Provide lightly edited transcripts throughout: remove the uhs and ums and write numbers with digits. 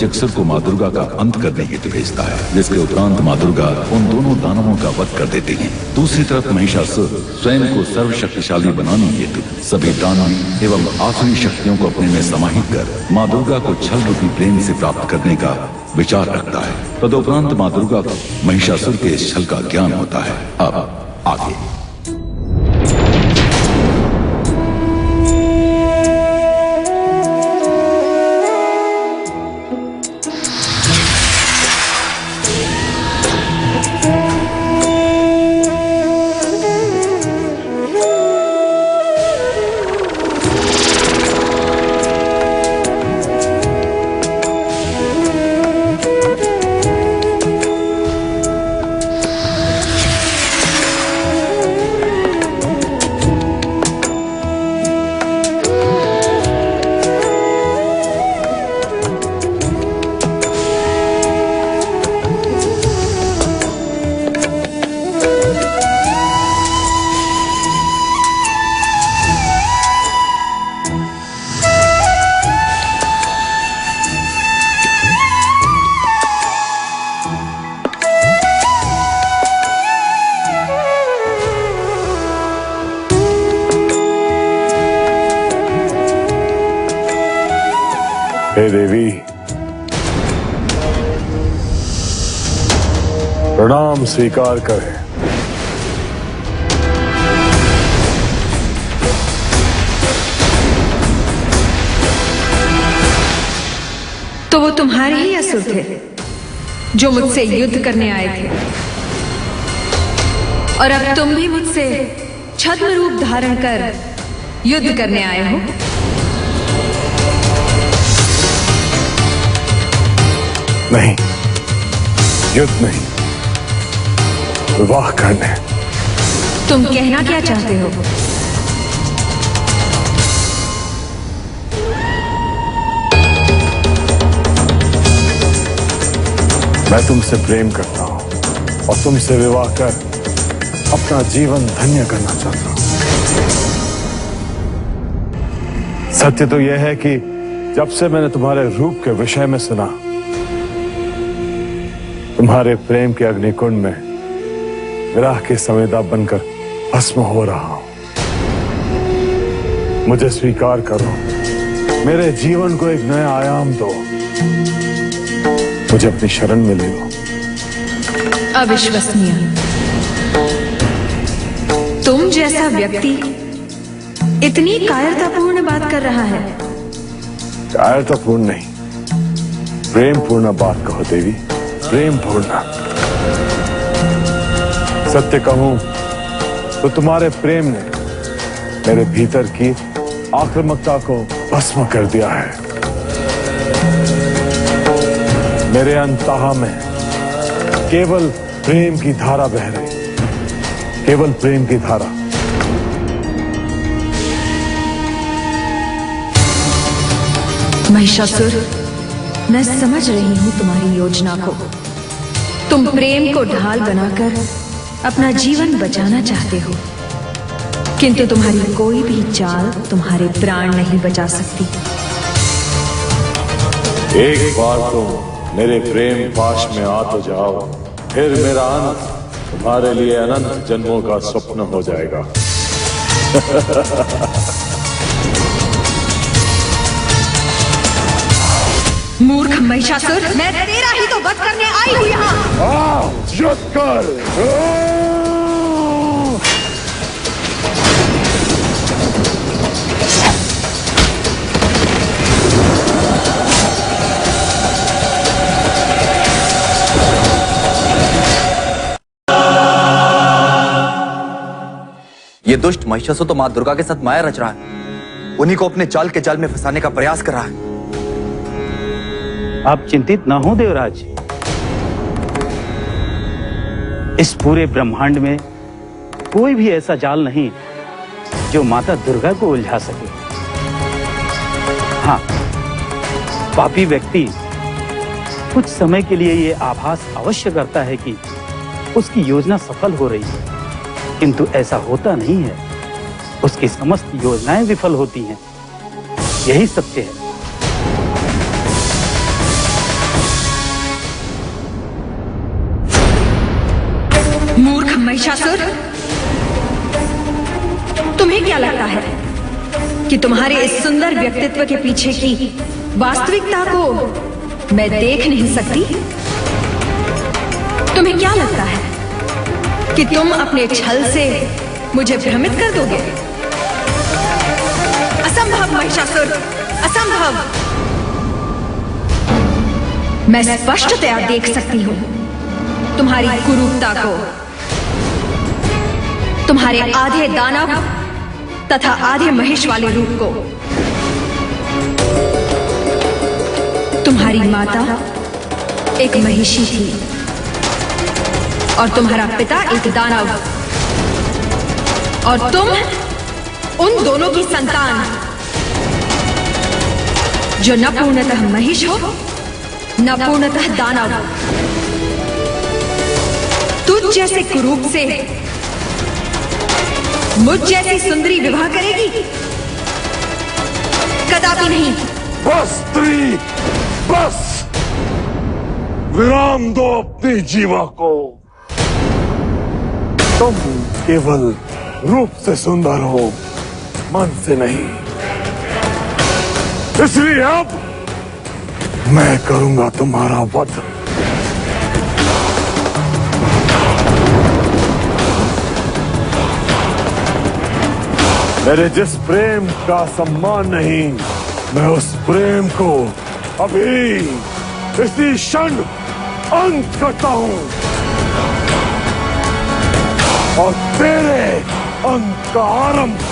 पंचक्षर को माँ दुर्गा का अंत करने हेतु भेजता है, जिसके उपरांत माँ दुर्गा उन दोनों दानवों का वध कर देती हैं। दूसरी तरफ महिषासुर स्वयं को सर्वशक्तिशाली बनाने हेतु सभी दानवी एवं आसुरी शक्तियों को अपने में समाहित कर माँ दुर्गा को छल रूपी प्रेम से प्राप्त करने का विचार रखता है। तदुपरांत माँ दुर्गा को महिषासुर के इस छल का ज्ञान होता है। अब आगे हे देवी, प्रणाम स्वीकार करें। तो वो तुम्हारे ही असुर थे जो मुझसे युद्ध करने आए थे, और अब तुम भी मुझसे छद्म रूप धारण कर युद्ध करने आए हो। नहीं, युद्ध नहीं, विवाह करने। तुम कहना क्या चाहते हो? मैं तुमसे प्रेम करता हूं और तुमसे विवाह कर अपना जीवन धन्य करना चाहता हूं। सत्य तो यह है कि जब से मैंने तुम्हारे रूप के विषय में सुना, तुम्हारे प्रेम के अग्निकुंड में विरह के संवेदा बनकर भस्म हो रहा हूं। मुझे स्वीकार करो, मेरे जीवन को एक नया आयाम दो, मुझे अपनी शरण में ले लो। अविश्वसनीय, तुम जैसा व्यक्ति इतनी कायरतापूर्ण बात कर रहा है। कायरतापूर्ण नहीं, प्रेमपूर्ण बात कहो देवी, प्रेम पूर्ण। सत्य कहूं तो तुम्हारे प्रेम ने मेरे भीतर की आक्रामकता को भस्म कर दिया है। मेरे अंतः में केवल प्रेम की धारा बह रही, केवल प्रेम की धारा। महिषासुर, मैं समझ रही हूं तुम्हारी योजना को। तुम प्रेम को ढाल बनाकर अपना जीवन बचाना चाहते हो, किंतु तुम्हारी कोई भी चाल तुम्हारे प्राण नहीं बचा सकती। एक बार तो मेरे प्रेम पाश में आ तो जाओ, फिर मेरा अंत तुम्हारे लिए अनंत जन्मों का स्वप्न हो जाएगा। मूर्ख महिषासुर, मैं तेरा ही तो वध करने आई हूं यहाँ। युद्ध कर। ये दुष्ट महिषासुर तो मां दुर्गा के साथ माया रच रहा है, उन्हीं को अपने चाल के जाल में फंसाने का प्रयास कर रहा है। आप चिंतित न हो देवराज, इस पूरे ब्रह्मांड में कोई भी ऐसा जाल नहीं जो माता दुर्गा को उलझा सके। हाँ, पापी व्यक्ति कुछ समय के लिए ये आभास अवश्य करता है कि उसकी योजना सफल हो रही है, किंतु ऐसा होता नहीं है। उसकी समस्त योजनाएं विफल होती हैं। यही सत्य है। महिषासुर, तुम्हें क्या लगता है कि तुम्हारे इस सुंदर व्यक्तित्व के पीछे की वास्तविकता को मैं देख नहीं सकती? तुम्हें क्या लगता है कि तुम अपने छल से मुझे भ्रमित कर दोगे? असंभव महिषासुर, असंभव। मैं स्पष्टतया देख सकती हूं तुम्हारी कुरूपता को, तुम्हारे आधे दानव तथा आधे महेश वाले रूप को। तुम्हारी माता एक महिषी थी और तुम्हारा पिता एक दानव, और तुम उन दोनों की संतान जो न पूर्णतः महिष हो न पूर्णतः दानव। तुझ जैसे कुरूप से मुझ जैसी सुंदरी विवाह करेगी? कदापि नहीं। बस स्त्री, बस विराम दो अपनी जीवा को। तुम केवल रूप से सुंदर हो, मन से नहीं। इसलिए अब मैं करूंगा तुम्हारा वध। मेरे जिस प्रेम का सम्मान नहीं, मैं उस प्रेम को अभी इसी क्षण अंत करता हूं और तेरे अंत का आरंभ।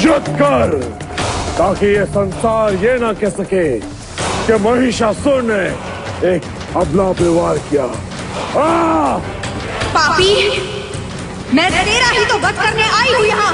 युद्ध कर, ताकि ये संसार ये ना कह सके कि महिषासुर ने एक अबला व्यवहार किया। पापी, मैं तेरा ही तो वध करने आई हूं यहां।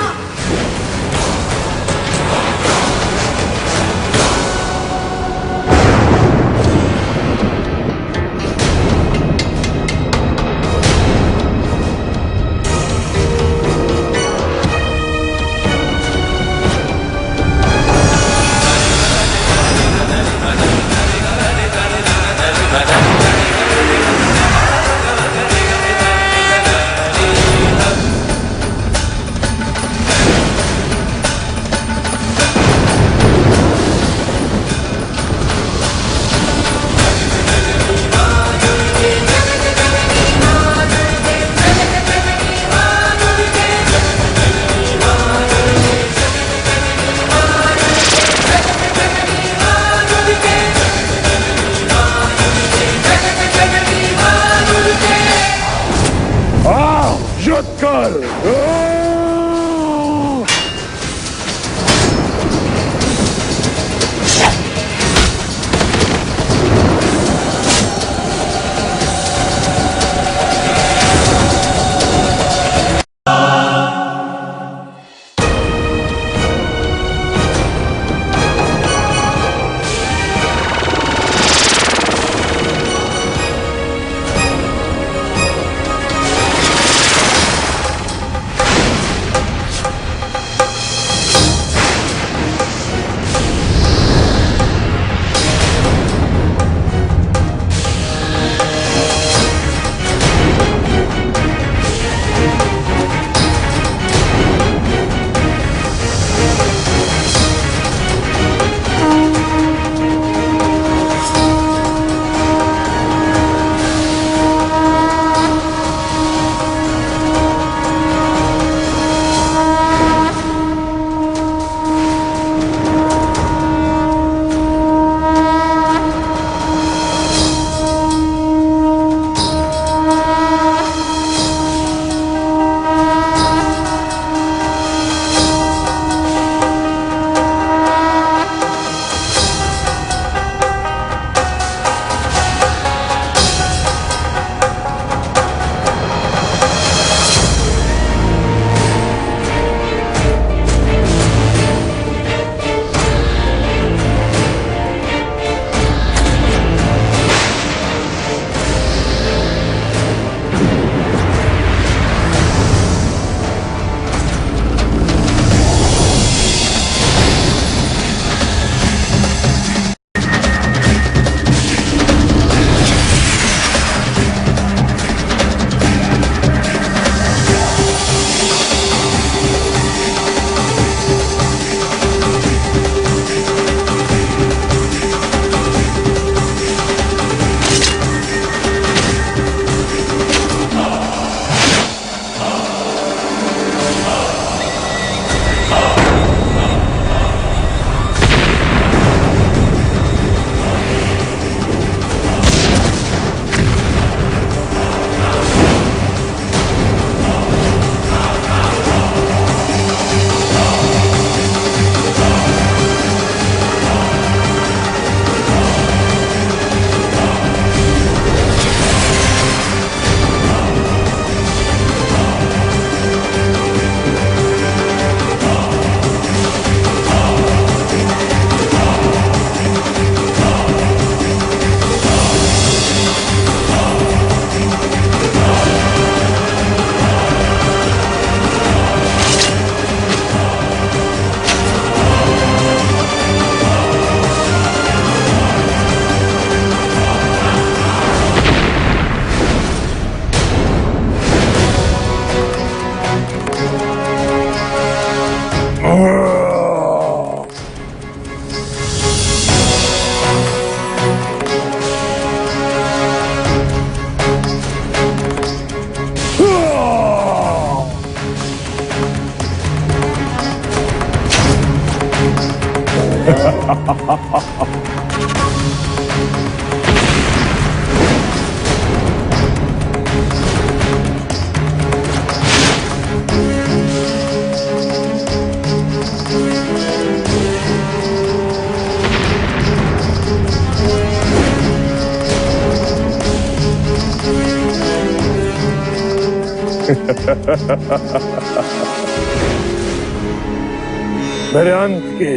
मेरे अंत के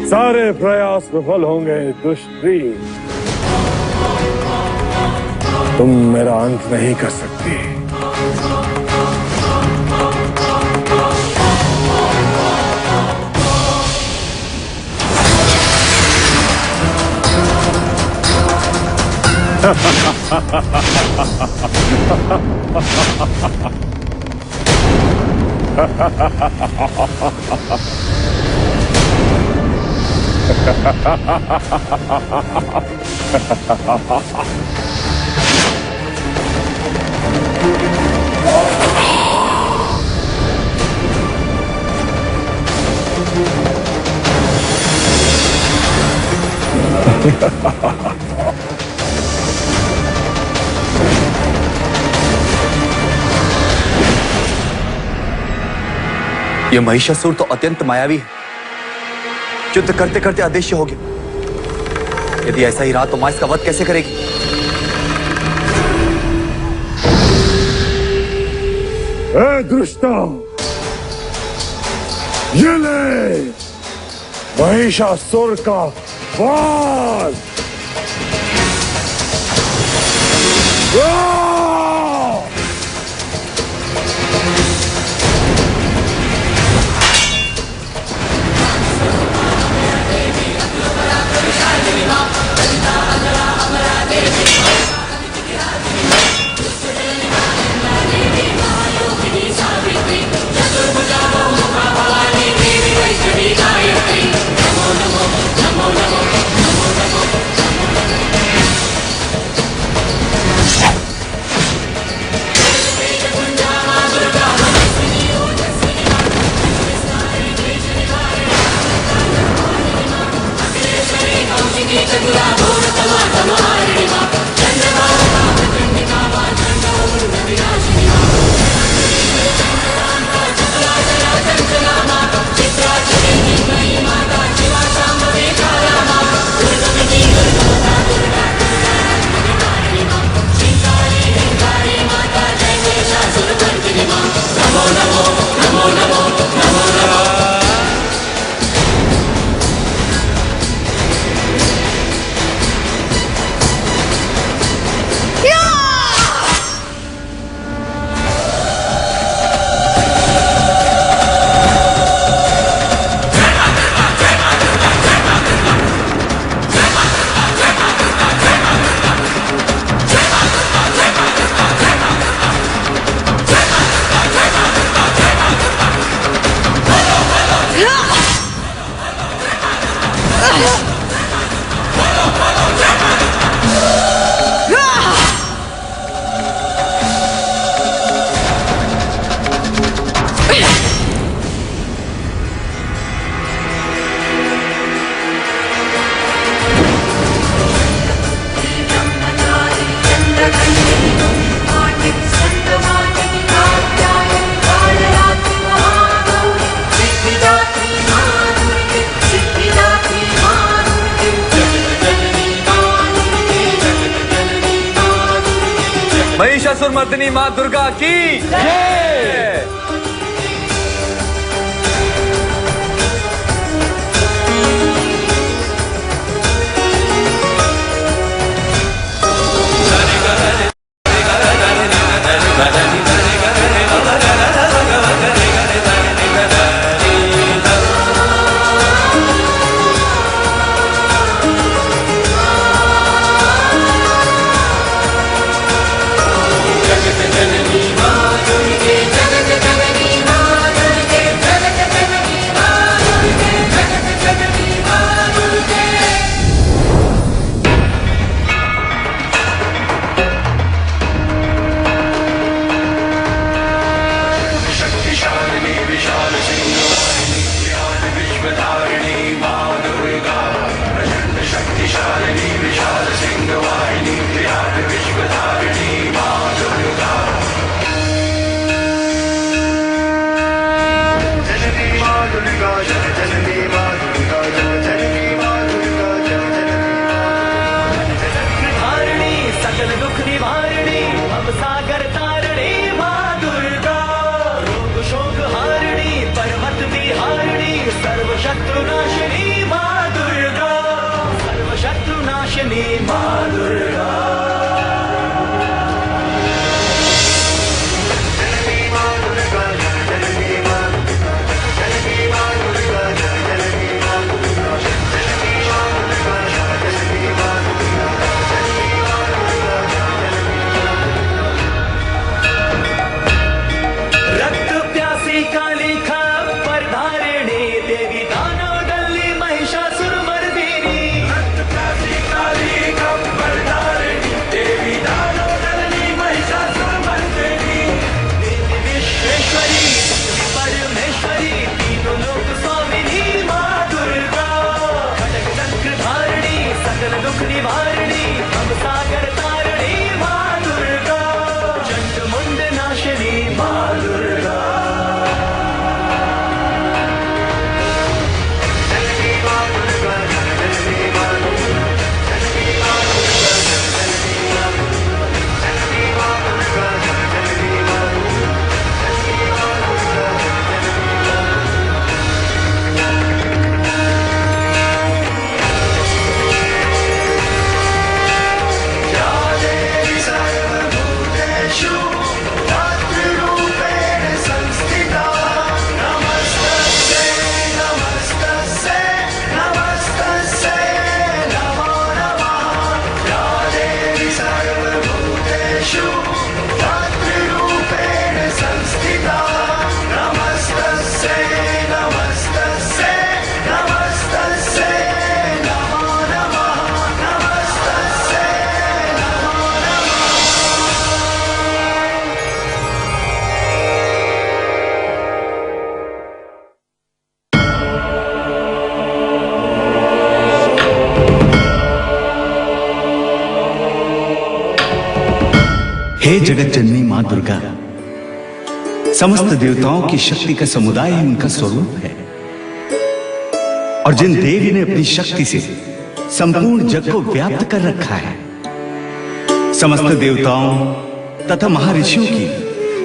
सारे प्रयास विफल होंगे दुष्टी। तुम मेरा अंत नहीं कर सकती। ये महिषासुर तो अत्यंत मायावी है। युद्ध करते करते अदृश्य हो गया। यदि ऐसा ही रहा तो मां इसका वध कैसे करेगी? ए दुष्टा, ये ले महिषासुर का वार। महिषासुर मर्दिनी मां दुर्गा की जय। जगत जननी मां दुर्गे हे जगत जननी मां दुर्गा, समस्त देवताओं की शक्ति का समुदाय ही उनका स्वरूप है। और जिन देवी ने अपनी शक्ति से संपूर्ण जग को व्याप्त कर रखा है, समस्त देवताओं तथा महर्षियों की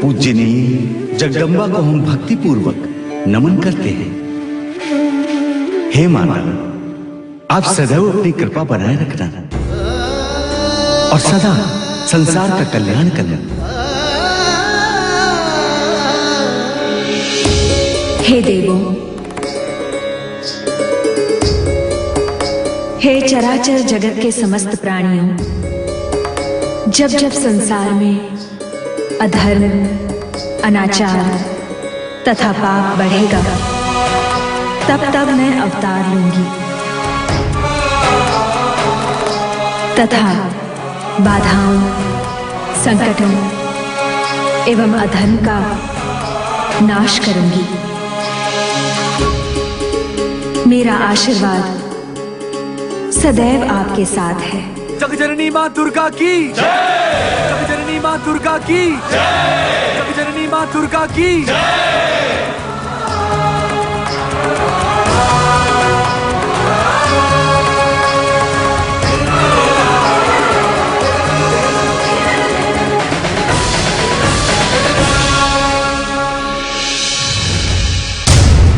पूज्यनीय जगदम्बा को हम भक्ति पूर्वक नमन करते हैं। हे माता, आप सदैव अपनी कृपा बनाए रखना और सदा संसार का कल्याण करना। हे देवों, हे चराचर जगत के समस्त प्राणियों, जब जब संसार में अधर्म, अनाचार तथा पाप बढ़ेगा, तब तब मैं अवतार लूंगी तथा बाधाओं, संकटों एवं अधर्म का नाश करूंगी। मेरा आशीर्वाद सदैव आपके साथ है। जगजननी मां दुर्गा की जय। जगजननी मां दुर्गा की जय। जगजननी मां दुर्गा की जय।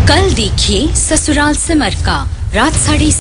कल देखिए ससुराल सिमर का रात 7:30